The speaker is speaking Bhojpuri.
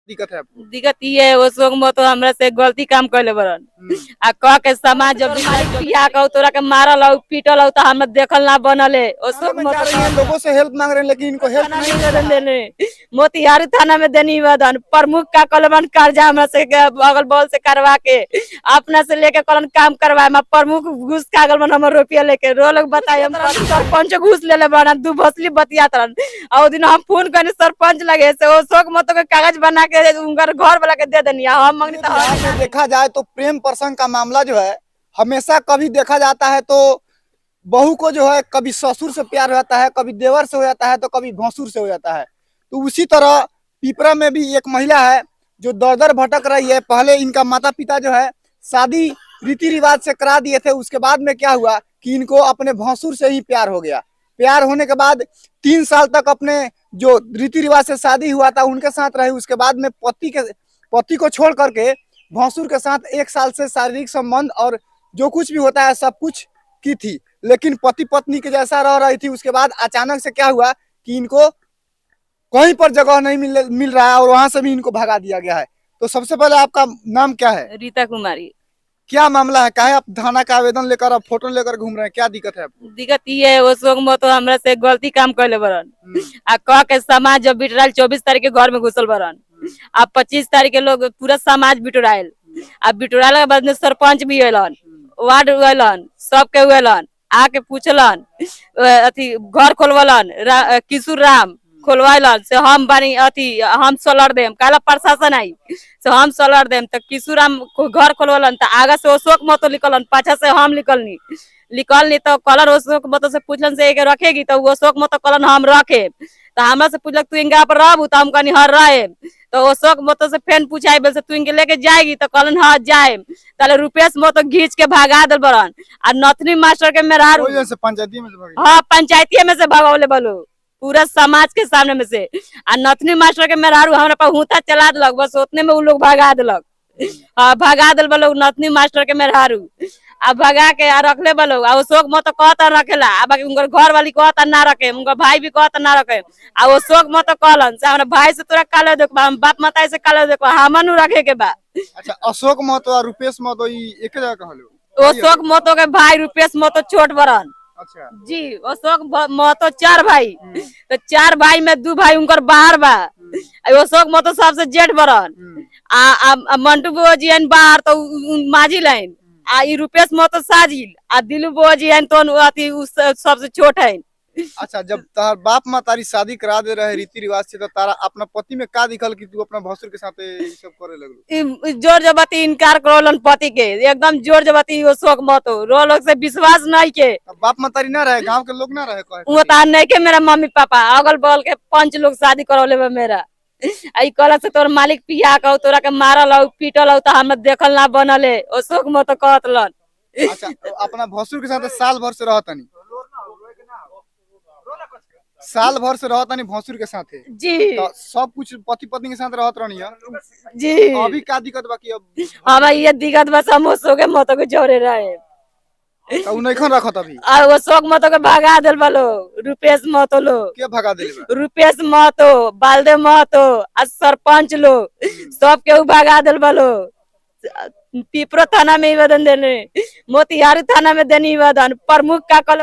दिक्कत है आपको? दिक्कत ये है वो में तो हमरा से गलती काम कैले बरन आ कह के समाज जब पिया के तोरा के मारल हो पीटल हो तो हमरा देखल ना बनले ओ थाना शोक में में जा रही हैं, लोगों से हेल्प मांग रहे हैं, लेकिन इनको हेल्प नहीं मिल रहा है। देने मोतिहारी थाना में देनी निवेदन प्रमुख का कलमन कर्जा हमरा से अगल बगल से करवा के अपना से लेके कलन काम करवाए मैं प्रमुख घूस कागल मन हमर रुपया लेके रो लोग बताए हम सरपंच घूस ले ले बना दू भसली बतियात रहन और दिन हम फोन करने सरपंच लगे से ओ शोक मत के कागज बना के उनकर घर वाला के दे देनी हम मंगनी तो बिहार में देखा जाए तो प्रेम प्रसंग का मामला जो है हमेशा कभी देखा जाता है तो बहू को जो है कभी ससुर से प्यार हो जाता है, कभी देवर से हो जाता है, तो कभी भसुर से हो जाता है। तो उसी तरह पिपरा में भी एक महिला है जो दर दर भटक रही है। पहले इनका माता पिता जो है शादी रीति रिवाज से करा दिए थे, उसके बाद में क्या हुआ कि इनको अपने भसुर से ही प्यार हो गया। प्यार होने के बाद 3 साल तक अपने जो रीति रिवाज से शादी हुआ था उनके साथ रहे। उसके बाद में पति को छोड़ करके भसुर के साथ 1 साल से शारीरिक संबंध और जो कुछ भी होता है सब कुछ की थी, लेकिन पति पत्नी के जैसा रह रही थी। उसके बाद अचानक से क्या हुआ कि इनको कहीं पर जगह नहीं मिल रहा है और वहां से भी इनको भगा दिया गया है। तो सबसे पहले आपका नाम क्या है? रीता कुमारी। क्या मामला है? काहे आप थाना का आवेदन लेकर अब फोटो लेकर घूम रहे हैं? क्या दिक्कत है आपको? दिक्कत ये है वो शोक में तो हमरा से गलती काम कैले बरन आ कह के समाज जब बिटराल 24 तारीख के घर में घुसल बरन आ 25 तारीख के लोग पूरा समाज बिटोरायल आ बिटोराल के बाद में सरपंच भी अलन वार्ड अलन सबके अलन आके पूछलन अथी घर खोलवलन किशोर राम खोलवाइलन से हम बानी अथी हम सोलर देम काला प्रशासन आई से हम सोलर देम तो किशोर राम घर खोलवलन तो आगे से अशोक मतो लिखलन पाछा से हम लिखलनी तो कलर अशोक मतो से पूछलन से एक रखेगी तो अशोक मतो कलन हम रखे तो हमरा से पूछलक तू इनका पर रहबू तो हम कहनी हर रहे तो अशोक मतो से फेन पूछाई बोल से तू इनके लेके जाएगी तो कहलन हाँ जाए ताले रुपेश मतो घींच के भगा दल बरन आ नथनी मास्टर के मेरा पंचायती में से हाँ पंचायती में से भगावले बोलो पूरा समाज के सामने में से आ नथनी मास्टर के मेहरारू हमरा पर हुता चला दिलक बस उतने में उ लोग भगा दिलक। हाँ भगा दिल बोलो नथनी मास्टर के मेहरारू आ भगा के आ रखले बोलो आ अशोक मत कहता रखेला आ बाकी उनकर घर वाली कहता ना रखे उनका भाई भी कहता ना रखे आ अशोक मत कहलन से हमरा भाई से तोरा काले देखबा हम बाप माता से काले देखबा हमनु रखे के बा। अच्छा अशोक महतो और रुपेश महतो एक जगह कहलो? अशोक महतो के भाई रुपेश महतो छोट बरन। अच्छा जी अशोक महतो 4 भाई तो 4 भाई में 2 भाई उनकर बाहर बा अशोक महतो सबसे जेठ बरन आ मंटू बुआ जी बाहर तो माझी लाइन आ रुपेश महतो साजिल आ दिलू बुआ जी तो अथी सबसे छोट है। अच्छा जब तार बाप माँ तारी शादी करा दे रहे रीति रिवाज से तो तारा अपना पति में का दिखल कि तू अपना भसुर के साथ ये सब करे लगलू? जोर जबरदस्ती इनकार करोलन पति के एकदम जोर जबरदस्ती अशोक महतो रो लोग से विश्वास नहीं के बाप माँ तारी ना रहे गांव के लोग ना रहे वो तार नहीं के मेरा मम्मी पापा अगल बगल के 5 लोग शादी करौले बा मेरा आई कल से तोर मालिक पिया के तोरा के मारल हो पीटल हो तो हमरा देखल ना बनले अशोक महतो कहतलन। अच्छा अपना भसुर के साथ साल भर से रहतनी भसुर के साथ जी तो सब कुछ पति पत्नी के साथ रहत रहनी है जी अभी का दिक्कत बाकी अब हमारा ये दिक्कत बस हम अशोक महतो के जोड़े रहे तो नहीं रखत अभी और अशोक महतो के भगा दिल बलो रुपेश महतो लो के भगा दिले रुपेश महतो बालदेव महतो आ सरपंच लो सब के भगा दिल बलो पिपरा थाना में निवेदन देने मोतिहारी थाना में देने निवेदन प्रमुख का